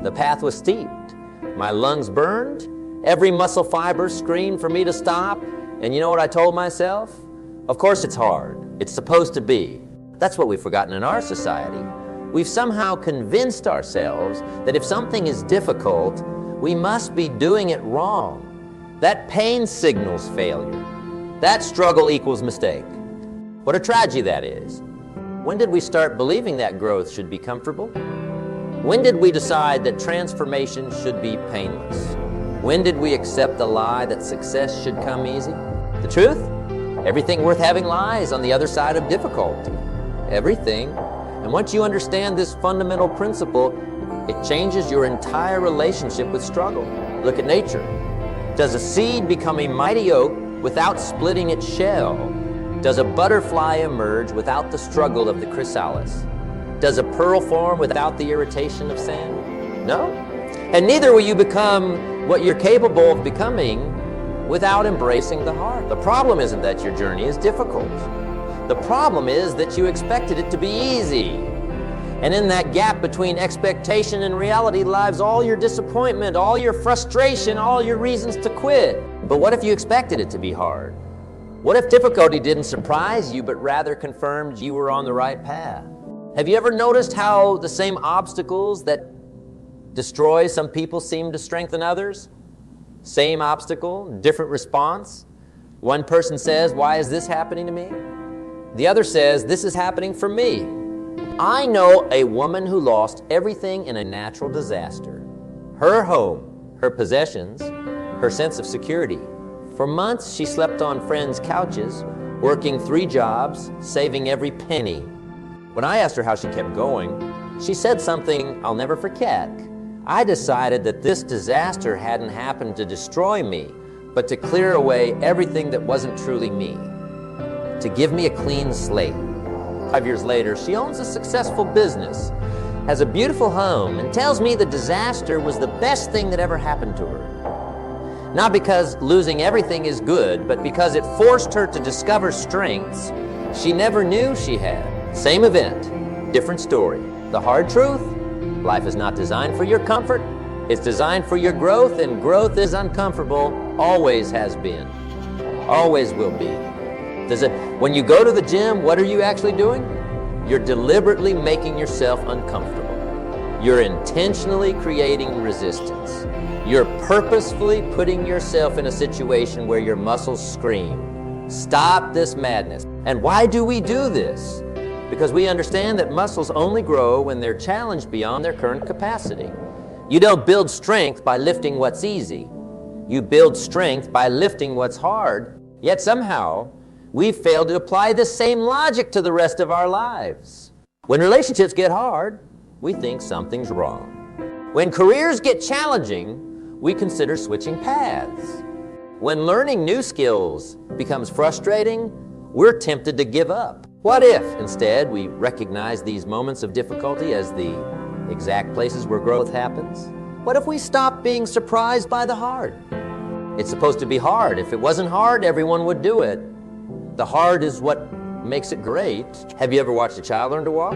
The path was steeped. My lungs burned. Every muscle fiber screamed for me to stop. And you know what I told myself? Of course it's hard. It's supposed to be. That's what we've forgotten in our society. We've somehow convinced ourselves that if something is difficult, we must be doing it wrong. That pain signals failure. That struggle equals mistake. What a tragedy that is. When did we start believing that growth should be comfortable? When did we decide that transformation should be painless? When did we accept the lie that success should come easy? The truth? Everything worth having lies on the other side of difficulty. Everything. And once you understand this fundamental principle, it changes your entire relationship with struggle. Look at nature. Does a seed become a mighty oak without splitting its shell? Does a butterfly emerge without the struggle of the chrysalis? Does a pearl form without the irritation of sand? No. And neither will you become what you're capable of becoming without embracing the heart. The problem isn't that your journey is difficult. The problem is that you expected it to be easy. And in that gap between expectation and reality lies all your disappointment, all your frustration, all your reasons to quit. But what if you expected it to be hard? What if difficulty didn't surprise you, but rather confirmed you were on the right path? Have you ever noticed how the same obstacles that destroy some people seem to strengthen others? Same obstacle, different response. One person says, "Why is this happening to me?" The other says, "This is happening for me." I know a woman who lost everything in a natural disaster. Her home, her possessions, her sense of security. For months, she slept on friends' couches, working 3 jobs, saving every penny. When I asked her how she kept going, she said something I'll never forget. I decided that this disaster hadn't happened to destroy me, but to clear away everything that wasn't truly me, to give me a clean slate. 5 years later, she owns a successful business, has a beautiful home, and tells me the disaster was the best thing that ever happened to her. Not because losing everything is good, but because it forced her to discover strengths she never knew she had. Same event, different story. The hard truth? Life is not designed for your comfort. It's designed for your growth, and growth is uncomfortable, always has been, always will be. When you go to the gym, what are you actually doing? You're deliberately making yourself uncomfortable. You're intentionally creating resistance. You're purposefully putting yourself in a situation where your muscles scream, "Stop this madness." And why do we do this? Because we understand that muscles only grow when they're challenged beyond their current capacity. You don't build strength by lifting what's easy. You build strength by lifting what's hard. Yet somehow, we've failed to apply the same logic to the rest of our lives. When relationships get hard, we think something's wrong. When careers get challenging, we consider switching paths. When learning new skills becomes frustrating, we're tempted to give up. What if, instead, we recognize these moments of difficulty as the exact places where growth happens? What if we stop being surprised by the hard? It's supposed to be hard. If it wasn't hard, everyone would do it. The hard is what makes it great. Have you ever watched a child learn to walk?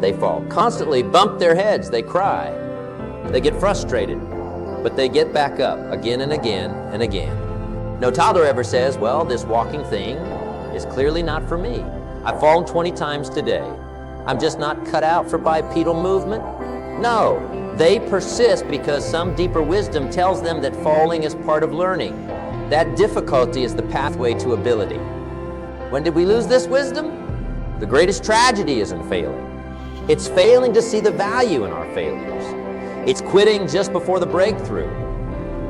They fall, constantly bump their heads, they cry, they get frustrated, but they get back up again and again and again. No toddler ever says, "Well, this walking thing is clearly not for me. I've fallen 20 times today. I'm just not cut out for bipedal movement." No, they persist because some deeper wisdom tells them that falling is part of learning. That difficulty is the pathway to ability. When did we lose this wisdom? The greatest tragedy isn't failing. It's failing to see the value in our failures. It's quitting just before the breakthrough.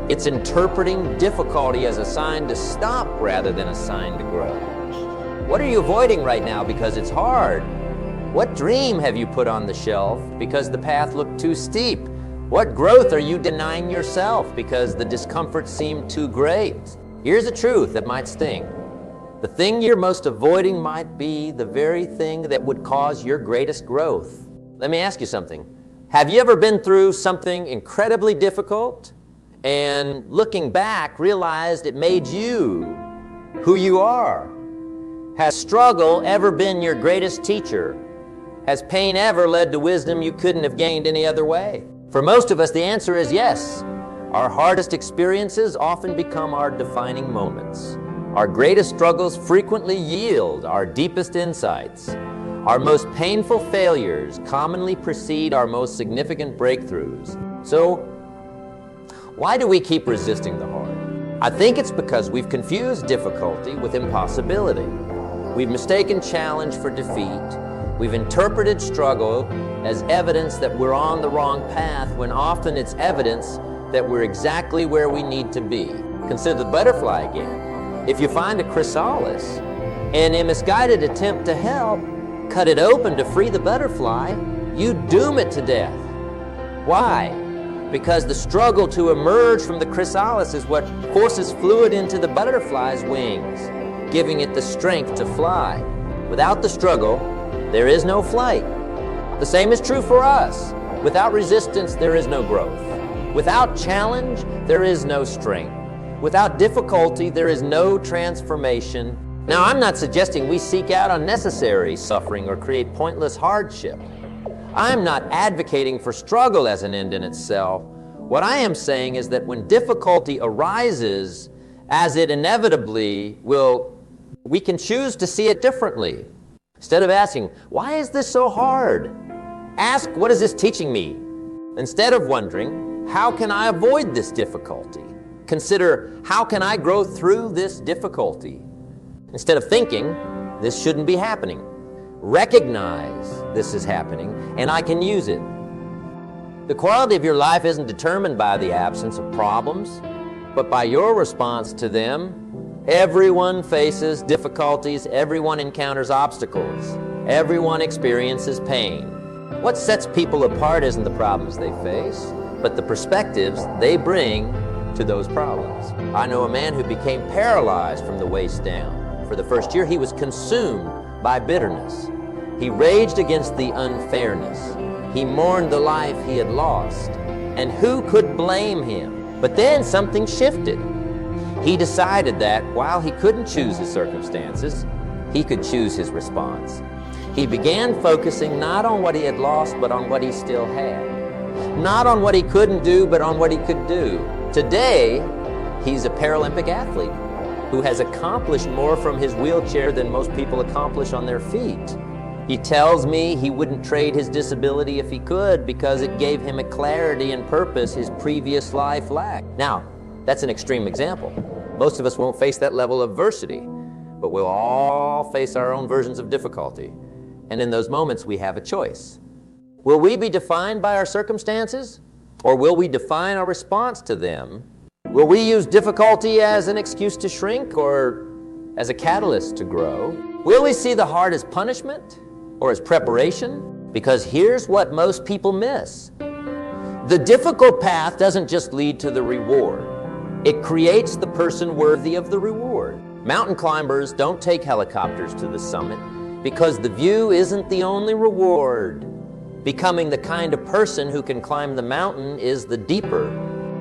It's interpreting difficulty as a sign to stop rather than a sign to grow. What are you avoiding right now because it's hard? What dream have you put on the shelf because the path looked too steep? What growth are you denying yourself because the discomfort seemed too great? Here's a truth that might sting. The thing you're most avoiding might be the very thing that would cause your greatest growth. Let me ask you something. Have you ever been through something incredibly difficult and looking back realized it made you who you are? Has struggle ever been your greatest teacher? Has pain ever led to wisdom you couldn't have gained any other way? For most of us, the answer is yes. Our hardest experiences often become our defining moments. Our greatest struggles frequently yield our deepest insights. Our most painful failures commonly precede our most significant breakthroughs. So, why do we keep resisting the hard? I think it's because we've confused difficulty with impossibility. We've mistaken challenge for defeat. We've interpreted struggle as evidence that we're on the wrong path, when often it's evidence that we're exactly where we need to be. Consider the butterfly again. If you find a chrysalis and in a misguided attempt to help, cut it open to free the butterfly, you doom it to death. Why? Because the struggle to emerge from the chrysalis is what forces fluid into the butterfly's wings, giving it the strength to fly. Without the struggle, there is no flight. The same is true for us. Without resistance, there is no growth. Without challenge, there is no strength. Without difficulty, there is no transformation. Now, I'm not suggesting we seek out unnecessary suffering or create pointless hardship. I'm not advocating for struggle as an end in itself. What I am saying is that when difficulty arises, as it inevitably will, we can choose to see it differently. Instead of asking, why is this so hard? Ask, what is this teaching me? Instead of wondering, how can I avoid this difficulty? Consider, how can I grow through this difficulty? Instead of thinking, this shouldn't be happening. Recognize this is happening, and I can use it. The quality of your life isn't determined by the absence of problems, but by your response to them. Everyone faces difficulties, everyone encounters obstacles, everyone experiences pain. What sets people apart isn't the problems they face, but the perspectives they bring to those problems. I know a man who became paralyzed from the waist down. For the first year, he was consumed by bitterness. He raged against the unfairness. He mourned the life he had lost. And who could blame him? But then something shifted. He decided that while he couldn't choose his circumstances, he could choose his response. He began focusing not on what he had lost, but on what he still had. Not on what he couldn't do, but on what he could do. Today, he's a Paralympic athlete who has accomplished more from his wheelchair than most people accomplish on their feet. He tells me he wouldn't trade his disability if he could, because it gave him a clarity and purpose his previous life lacked. Now, that's an extreme example. Most of us won't face that level of adversity, but we'll all face our own versions of difficulty. And in those moments, we have a choice. Will we be defined by our circumstances, or will we define our response to them? Will we use difficulty as an excuse to shrink, or as a catalyst to grow? Will we see the hard as punishment, or as preparation? Because here's what most people miss. The difficult path doesn't just lead to the reward. It creates the person worthy of the reward. Mountain climbers don't take helicopters to the summit because the view isn't the only reward. Becoming the kind of person who can climb the mountain is the deeper.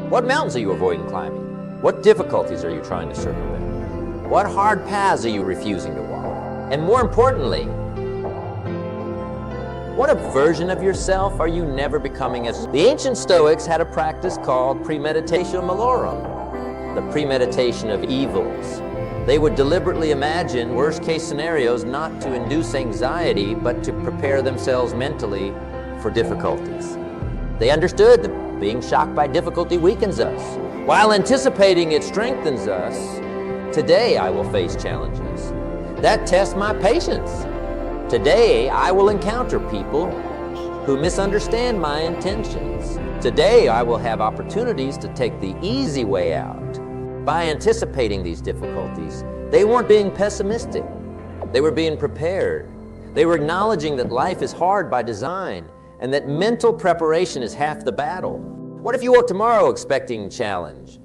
What mountains are you avoiding climbing? What difficulties are you trying to circumvent? What hard paths are you refusing to walk? And more importantly, what a version of yourself are you never becoming as? The ancient Stoics had a practice called premeditatio malorum, the premeditation of evils. They would deliberately imagine worst-case scenarios not to induce anxiety, but to prepare themselves mentally for difficulties. They understood that being shocked by difficulty weakens us, while anticipating it strengthens us. Today I will face challenges that test my patience. Today I will encounter people who misunderstand my intentions. Today I will have opportunities to take the easy way out. By anticipating these difficulties, they weren't being pessimistic. They were being prepared. They were acknowledging that life is hard by design and that mental preparation is half the battle. What if you woke tomorrow expecting challenge?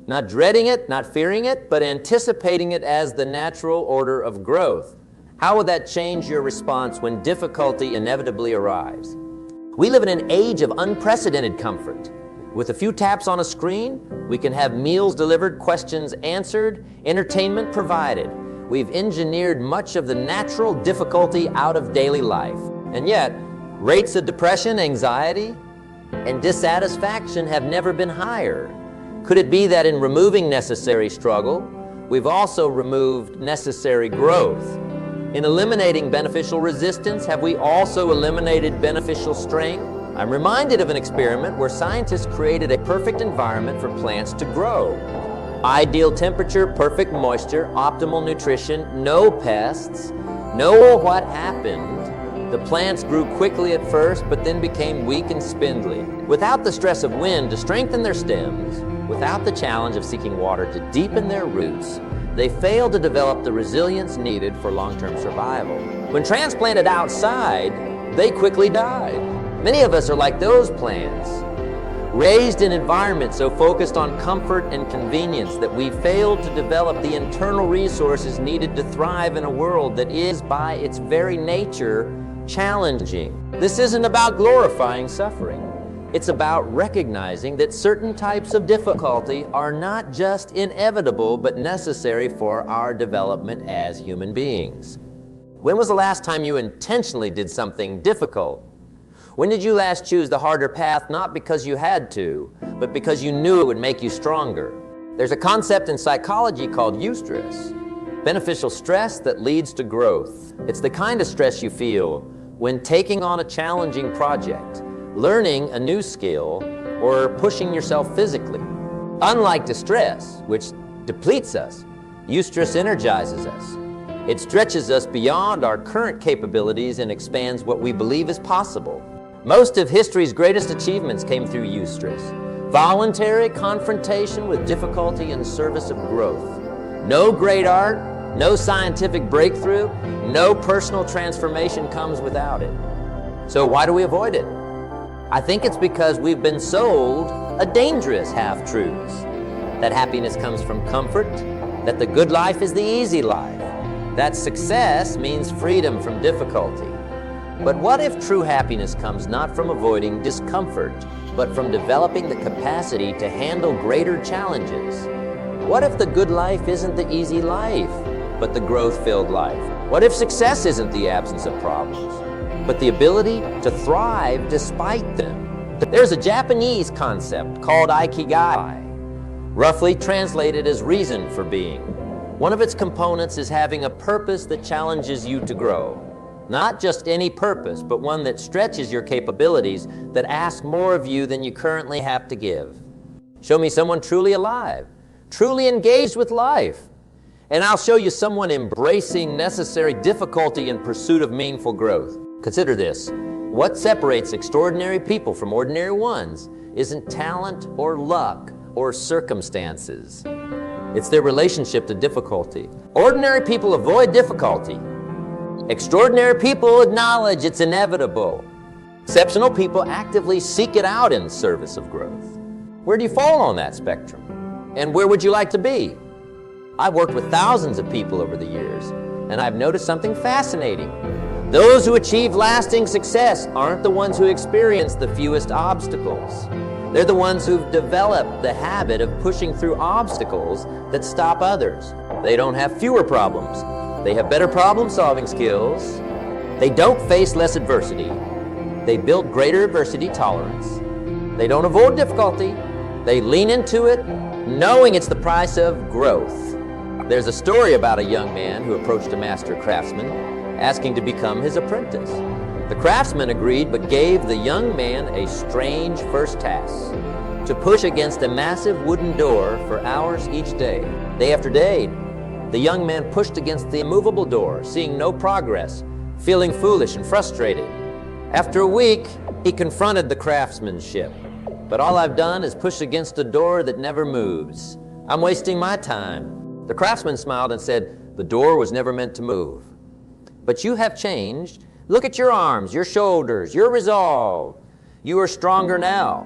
Not dreading it, not fearing it, but anticipating it as the natural order of growth. How would that change your response when difficulty inevitably arrives? We live in an age of unprecedented comfort. With a few taps on a screen, we can have meals delivered, questions answered, entertainment provided. We've engineered much of the natural difficulty out of daily life. And yet, rates of depression, anxiety, and dissatisfaction have never been higher. Could it be that in removing necessary struggle, we've also removed necessary growth? In eliminating beneficial resistance, have we also eliminated beneficial strength? I'm reminded of an experiment where scientists created a perfect environment for plants to grow. Ideal temperature, perfect moisture, optimal nutrition, no pests. Know what happened? The plants grew quickly at first, but then became weak and spindly. Without the stress of wind to strengthen their stems, without the challenge of seeking water to deepen their roots, they failed to develop the resilience needed for long-term survival. When transplanted outside, they quickly died. Many of us are like those plants, raised in environments so focused on comfort and convenience that we failed to develop the internal resources needed to thrive in a world that is, by its very nature, challenging. This isn't about glorifying suffering. It's about recognizing that certain types of difficulty are not just inevitable, but necessary for our development as human beings. When was the last time you intentionally did something difficult? When did you last choose the harder path, not because you had to, but because you knew it would make you stronger? There's a concept in psychology called eustress, beneficial stress that leads to growth. It's the kind of stress you feel when taking on a challenging project, learning a new skill, or pushing yourself physically. Unlike distress, which depletes us, eustress energizes us. It stretches us beyond our current capabilities and expands what we believe is possible. Most of history's greatest achievements came through eustress, voluntary confrontation with difficulty in service of growth. No great art, no scientific breakthrough, no personal transformation comes without it. So why do we avoid it? I think it's because we've been sold a dangerous half-truths. That happiness comes from comfort, that the good life is the easy life, that success means freedom from difficulty. But what if true happiness comes not from avoiding discomfort, but from developing the capacity to handle greater challenges? What if the good life isn't the easy life, but the growth-filled life? What if success isn't the absence of problems, but the ability to thrive despite them? There's a Japanese concept called ikigai, roughly translated as reason for being. One of its components is having a purpose that challenges you to grow. Not just any purpose, but one that stretches your capabilities, that asks more of you than you currently have to give. Show me someone truly alive, truly engaged with life, and I'll show you someone embracing necessary difficulty in pursuit of meaningful growth. Consider this. What separates extraordinary people from ordinary ones isn't talent or luck or circumstances. It's their relationship to difficulty. Ordinary people avoid difficulty. Extraordinary people acknowledge it's inevitable. Exceptional people actively seek it out in service of growth. Where do you fall on that spectrum? And where would you like to be? I've worked with thousands of people over the years, and I've noticed something fascinating. Those who achieve lasting success aren't the ones who experience the fewest obstacles. They're the ones who've developed the habit of pushing through obstacles that stop others. They don't have fewer problems. They have better problem-solving skills. They don't face less adversity. They build greater adversity tolerance. They don't avoid difficulty. They lean into it, knowing it's the price of growth. There's a story about a young man who approached a master craftsman, asking to become his apprentice. The craftsman agreed, but gave the young man a strange first task: to push against a massive wooden door for hours each day. Day after day, the young man pushed against the immovable door, seeing no progress, feeling foolish and frustrated. After a week, he confronted the craftsmanship. But all I've done is push against a door that never moves. I'm wasting my time. The craftsman smiled and said, "The door was never meant to move. But you have changed. Look at your arms, your shoulders, your resolve. You are stronger now.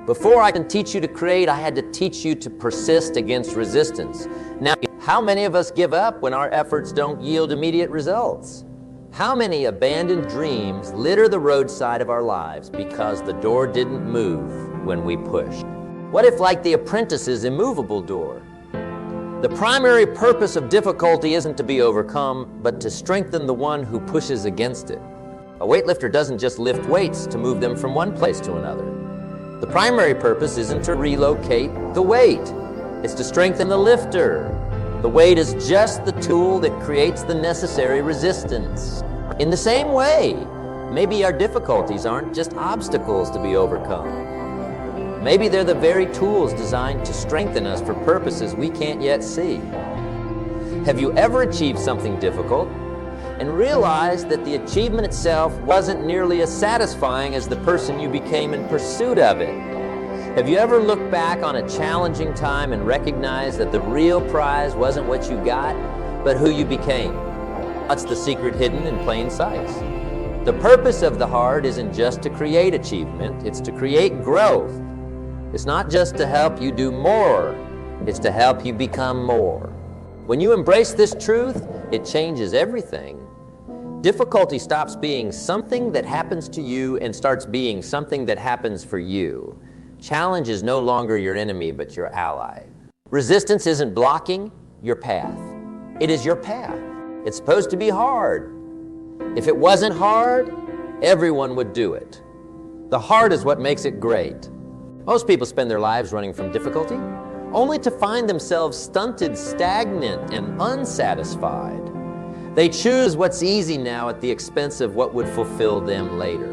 Before I can teach you to create, I had to teach you to persist against resistance." Now, how many of us give up when our efforts don't yield immediate results? How many abandoned dreams litter the roadside of our lives because the door didn't move when we pushed? What if, like the apprentice's immovable door, the primary purpose of difficulty isn't to be overcome, but to strengthen the one who pushes against it? A weightlifter doesn't just lift weights to move them from one place to another. The primary purpose isn't to relocate the weight. It's to strengthen the lifter. The weight is just the tool that creates the necessary resistance. In the same way, maybe our difficulties aren't just obstacles to be overcome. Maybe they're the very tools designed to strengthen us for purposes we can't yet see. Have you ever achieved something difficult and realized that the achievement itself wasn't nearly as satisfying as the person you became in pursuit of it? Have you ever looked back on a challenging time and recognized that the real prize wasn't what you got, but who you became? That's the secret hidden in plain sight. The purpose of the hard isn't just to create achievement, it's to create growth. It's not just to help you do more, it's to help you become more. When you embrace this truth, it changes everything. Difficulty stops being something that happens to you and starts being something that happens for you. Challenge is no longer your enemy, but your ally. Resistance isn't blocking your path. It is your path. It's supposed to be hard. If it wasn't hard, everyone would do it. The hard is what makes it great. Most people spend their lives running from difficulty, only to find themselves stunted, stagnant, and unsatisfied. They choose what's easy now at the expense of what would fulfill them later.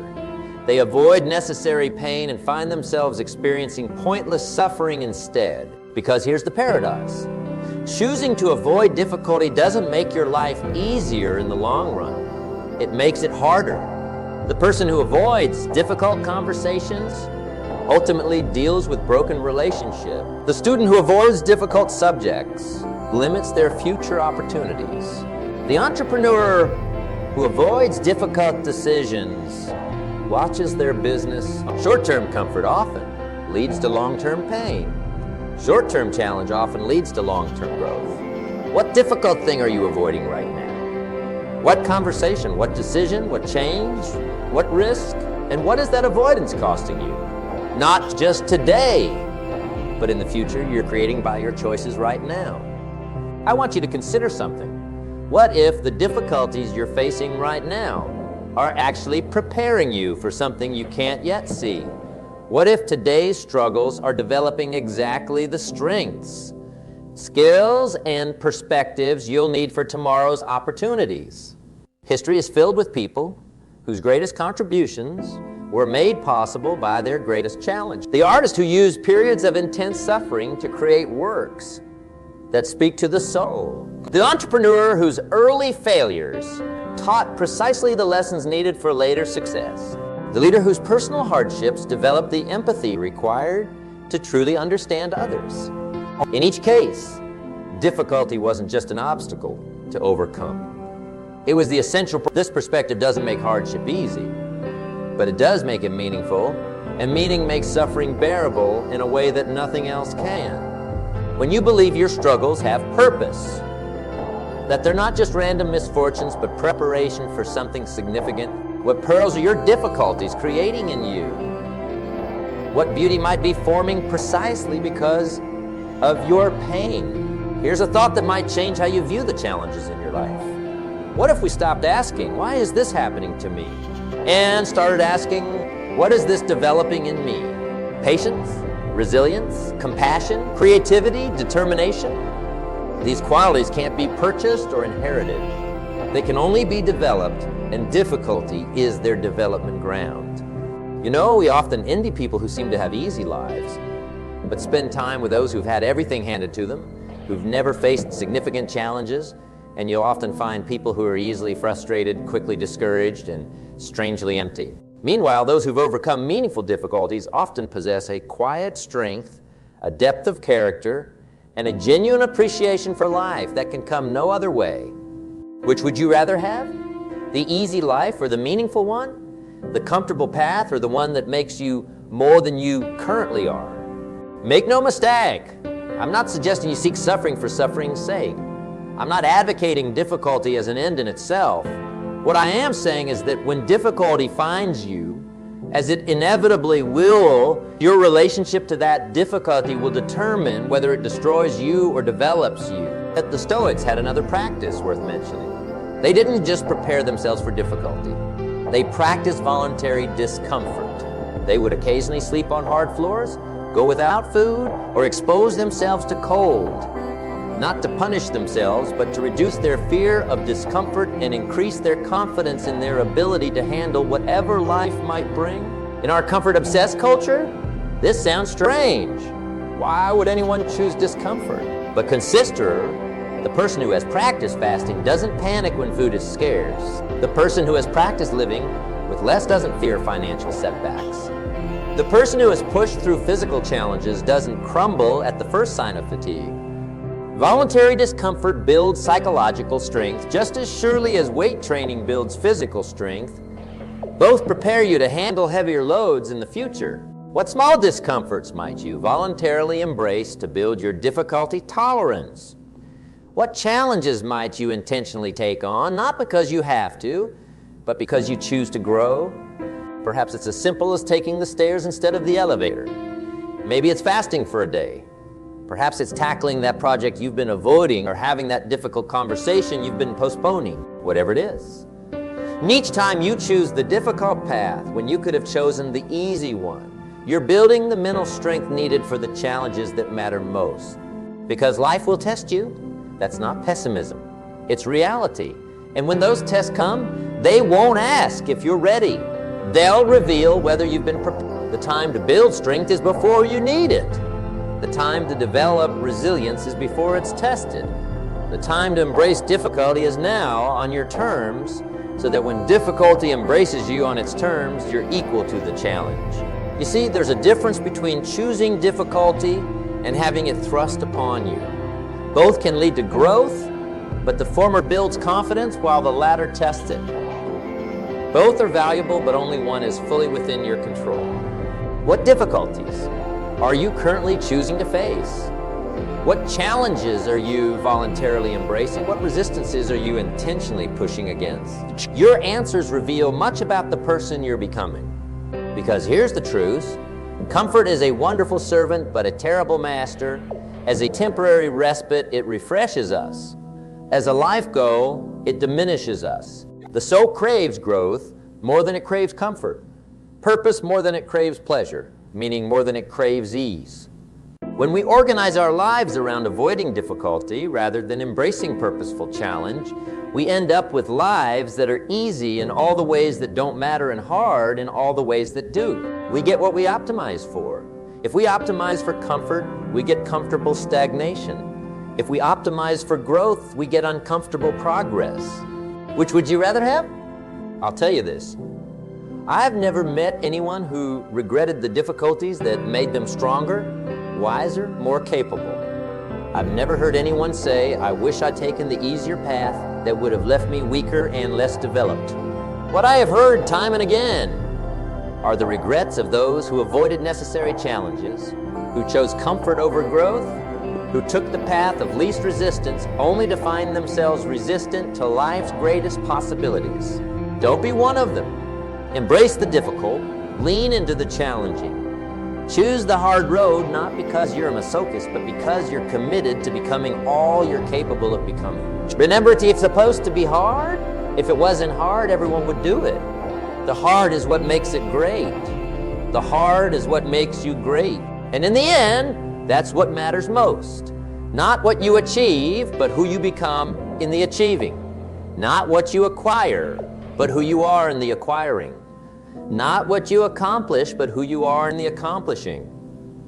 They avoid necessary pain and find themselves experiencing pointless suffering instead. Because here's the paradox. Choosing to avoid difficulty doesn't make your life easier in the long run. It makes it harder. The person who avoids difficult conversations ultimately deals with broken relationships. The student who avoids difficult subjects limits their future opportunities. The entrepreneur who avoids difficult decisions watches their business. Short-term comfort often leads to long-term pain. Short-term challenge often leads to long-term growth. What difficult thing are you avoiding right now? What conversation, what decision, what change, what risk, and what is that avoidance costing you? Not just today, but in the future you're creating by your choices right now. I want you to consider something. What if the difficulties you're facing right now are actually preparing you for something you can't yet see? What if today's struggles are developing exactly the strengths, skills, and perspectives you'll need for tomorrow's opportunities? History is filled with people whose greatest contributions were made possible by their greatest challenge. The artist who used periods of intense suffering to create works that speak to the soul. The entrepreneur whose early failures taught precisely the lessons needed for later success. The leader whose personal hardships developed the empathy required to truly understand others. In each case, difficulty wasn't just an obstacle to overcome. It was the essential. This perspective doesn't make hardship easy, but it does make it meaningful, and meaning makes suffering bearable in a way that nothing else can. When you believe your struggles have purpose, that they're not just random misfortunes, but preparation for something significant, what pearls are your difficulties creating in you? What beauty might be forming precisely because of your pain? Here's a thought that might change how you view the challenges in your life. What if we stopped asking, why is this happening to me? And started asking, what is this developing in me? Patience, resilience, compassion, creativity, determination. These qualities can't be purchased or inherited. They can only be developed, and difficulty is their development ground. You know, we often envy people who seem to have easy lives, but spend time with those who've had everything handed to them, who've never faced significant challenges, and you'll often find people who are easily frustrated, quickly discouraged, and strangely empty. Meanwhile, those who've overcome meaningful difficulties often possess a quiet strength, a depth of character, and a genuine appreciation for life that can come no other way. Which would you rather have? The easy life or the meaningful one? The comfortable path or the one that makes you more than you currently are? Make no mistake, I'm not suggesting you seek suffering for suffering's sake. I'm not advocating difficulty as an end in itself. What I am saying is that when difficulty finds you, as it inevitably will, your relationship to that difficulty will determine whether it destroys you or develops you. The Stoics had another practice worth mentioning. They didn't just prepare themselves for difficulty. They practiced voluntary discomfort. They would occasionally sleep on hard floors, go without food, or expose themselves to cold. Not to punish themselves, but to reduce their fear of discomfort and increase their confidence in their ability to handle whatever life might bring. In our comfort-obsessed culture, this sounds strange. Why would anyone choose discomfort? But consider, the person who has practiced fasting doesn't panic when food is scarce. The person who has practiced living with less doesn't fear financial setbacks. The person who has pushed through physical challenges doesn't crumble at the first sign of fatigue. Voluntary discomfort builds psychological strength just as surely as weight training builds physical strength. Both prepare you to handle heavier loads in the future. What small discomforts might you voluntarily embrace to build your difficulty tolerance? What challenges might you intentionally take on, not because you have to, but because you choose to grow? Perhaps it's as simple as taking the stairs instead of the elevator. Maybe it's fasting for a day. Perhaps it's tackling that project you've been avoiding or having that difficult conversation you've been postponing, whatever it is. And each time you choose the difficult path when you could have chosen the easy one, you're building the mental strength needed for the challenges that matter most. Because life will test you. That's not pessimism. It's reality. And when those tests come, they won't ask if you're ready. They'll reveal whether you've been prepared. The time to build strength is before you need it. The time to develop resilience is before it's tested. The time to embrace difficulty is now on your terms, so that when difficulty embraces you on its terms, you're equal to the challenge. You see, there's a difference between choosing difficulty and having it thrust upon you. Both can lead to growth, but the former builds confidence while the latter tests it. Both are valuable, but only one is fully within your control. What difficulties are you currently choosing to face? What challenges are you voluntarily embracing? What resistances are you intentionally pushing against? Your answers reveal much about the person you're becoming. Because here's the truth: comfort is a wonderful servant, but a terrible master. As a temporary respite, it refreshes us. As a life goal, it diminishes us. The soul craves growth more than it craves comfort, purpose more than it craves pleasure, meaning more than it craves ease. When we organize our lives around avoiding difficulty rather than embracing purposeful challenge, we end up with lives that are easy in all the ways that don't matter and hard in all the ways that do. We get what we optimize for. If we optimize for comfort, we get comfortable stagnation. If we optimize for growth, we get uncomfortable progress. Which would you rather have? I'll tell you this. I've never met anyone who regretted the difficulties that made them stronger, wiser, more capable. I've never heard anyone say, "I wish I'd taken the easier path that would have left me weaker and less developed." What I have heard time and again are the regrets of those who avoided necessary challenges, who chose comfort over growth, who took the path of least resistance only to find themselves resistant to life's greatest possibilities. Don't be one of them. Embrace the difficult, lean into the challenging. Choose the hard road not because you're a masochist, but because you're committed to becoming all you're capable of becoming. Remember, it's supposed to be hard. If it wasn't hard, everyone would do it. The hard is what makes it great. The hard is what makes you great. And in the end, that's what matters most. Not what you achieve, but who you become in the achieving. Not what you acquire, but who you are in the acquiring. Not what you accomplish, but who you are in the accomplishing.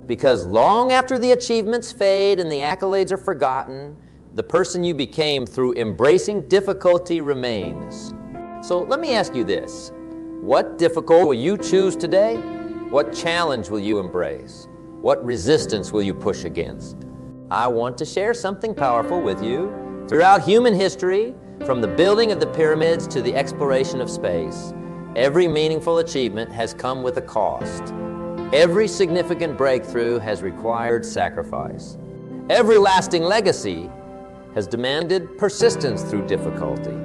Because long after the achievements fade and the accolades are forgotten, the person you became through embracing difficulty remains. So let me ask you this. What difficulty will you choose today? What challenge will you embrace? What resistance will you push against? I want to share something powerful with you. Throughout human history, from the building of the pyramids to the exploration of space, every meaningful achievement has come with a cost. Every significant breakthrough has required sacrifice. Every lasting legacy has demanded persistence through difficulty.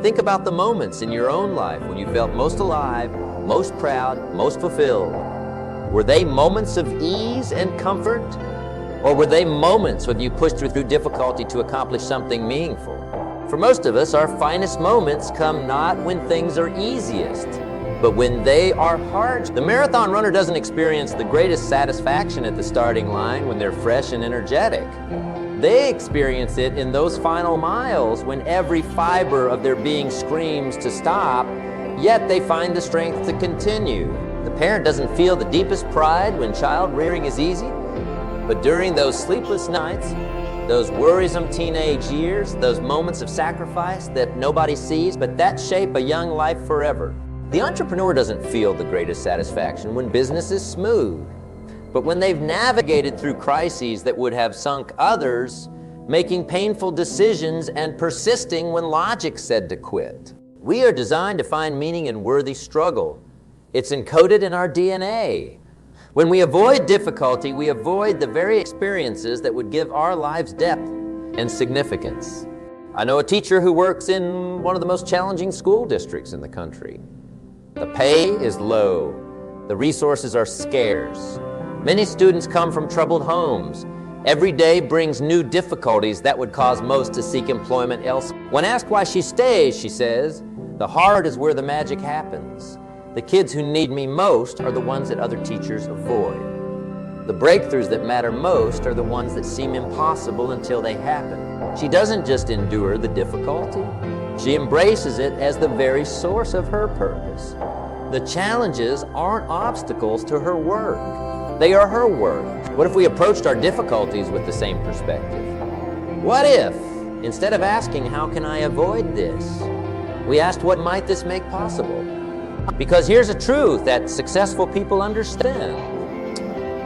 Think about the moments in your own life when you felt most alive, most proud, most fulfilled. Were they moments of ease and comfort? Or were they moments when you pushed through difficulty to accomplish something meaningful? For most of us, our finest moments come not when things are easiest, But when they are hard, the marathon runner doesn't experience the greatest satisfaction at the starting line when they're fresh and energetic. They experience it in those final miles when every fiber of their being screams to stop, yet they find the strength to continue. The parent doesn't feel the deepest pride when child rearing is easy, but during those sleepless nights, those worrisome teenage years, those moments of sacrifice that nobody sees, but that shape a young life forever. The entrepreneur doesn't feel the greatest satisfaction when business is smooth, but when they've navigated through crises that would have sunk others, making painful decisions and persisting when logic said to quit. We are designed to find meaning in worthy struggle. It's encoded in our DNA. When we avoid difficulty, we avoid the very experiences that would give our lives depth and significance. I know a teacher who works in one of the most challenging school districts in the country. The pay is low. The resources are scarce. Many students come from troubled homes. Every day brings new difficulties that would cause most to seek employment elsewhere. When asked why she stays, she says, "The hard is where the magic happens. The kids who need me most are the ones that other teachers avoid. The breakthroughs that matter most are the ones that seem impossible until they happen." She doesn't just endure the difficulty. She embraces it as the very source of her purpose. The challenges aren't obstacles to her work. They are her work. What if we approached our difficulties with the same perspective? What if, instead of asking, "How can I avoid this?" we asked, "What might this make possible?" Because here's a truth that successful people understand.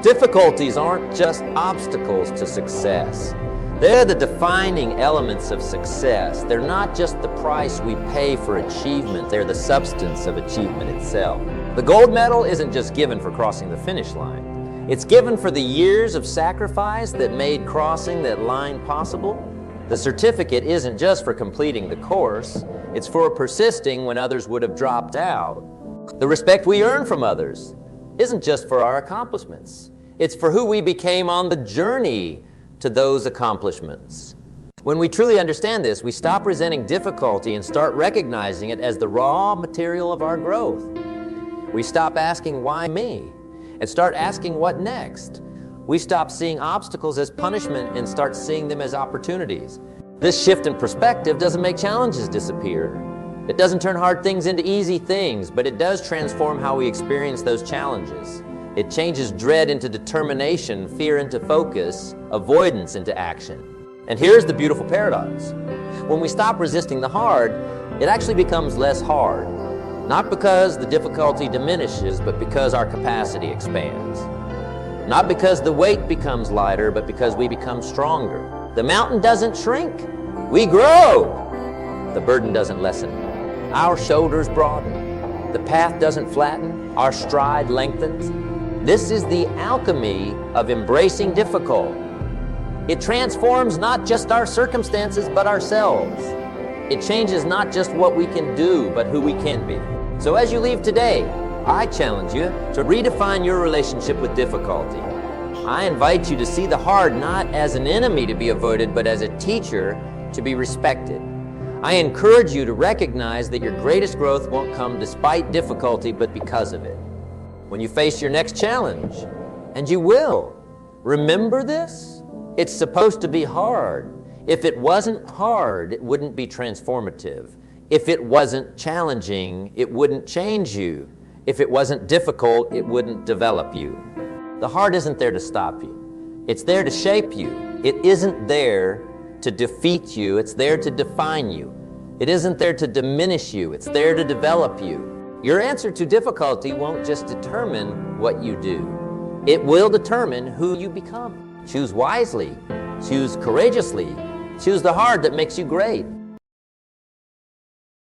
Difficulties aren't just obstacles to success. They're the defining elements of success. They're not just the price we pay for achievement. They're the substance of achievement itself. The gold medal isn't just given for crossing the finish line. It's given for the years of sacrifice that made crossing that line possible. The certificate isn't just for completing the course. It's for persisting when others would have dropped out. The respect we earn from others isn't just for our accomplishments. It's for who we became on the journey to those accomplishments. When we truly understand this, we stop resenting difficulty and start recognizing it as the raw material of our growth. We stop asking, "Why me?" and start asking, "What next?" We stop seeing obstacles as punishment and start seeing them as opportunities. This shift in perspective doesn't make challenges disappear. It doesn't turn hard things into easy things, but it does transform how we experience those challenges. It changes dread into determination, fear into focus, avoidance into action. And here's the beautiful paradox. When we stop resisting the hard, it actually becomes less hard. Not because the difficulty diminishes, but because our capacity expands. Not because the weight becomes lighter, but because we become stronger. The mountain doesn't shrink, we grow. The burden doesn't lessen, our shoulders broaden. The path doesn't flatten, our stride lengthens. This is the alchemy of embracing difficult. It transforms not just our circumstances, but ourselves. It changes not just what we can do, but who we can be. So as you leave today, I challenge you to redefine your relationship with difficulty. I invite you to see the hard not as an enemy to be avoided, but as a teacher to be respected. I encourage you to recognize that your greatest growth won't come despite difficulty, but because of it. When you face your next challenge, and you will, remember this: it's supposed to be hard. If it wasn't hard, it wouldn't be transformative. If it wasn't challenging, it wouldn't change you. If it wasn't difficult, it wouldn't develop you. The hard isn't there to stop you. It's there to shape you. It isn't there to defeat you. It's there to define you. It isn't there to diminish you. It's there to develop you. Your answer to difficulty won't just determine what you do. It will determine who you become. Choose wisely. Choose courageously. Choose the hard that makes you great.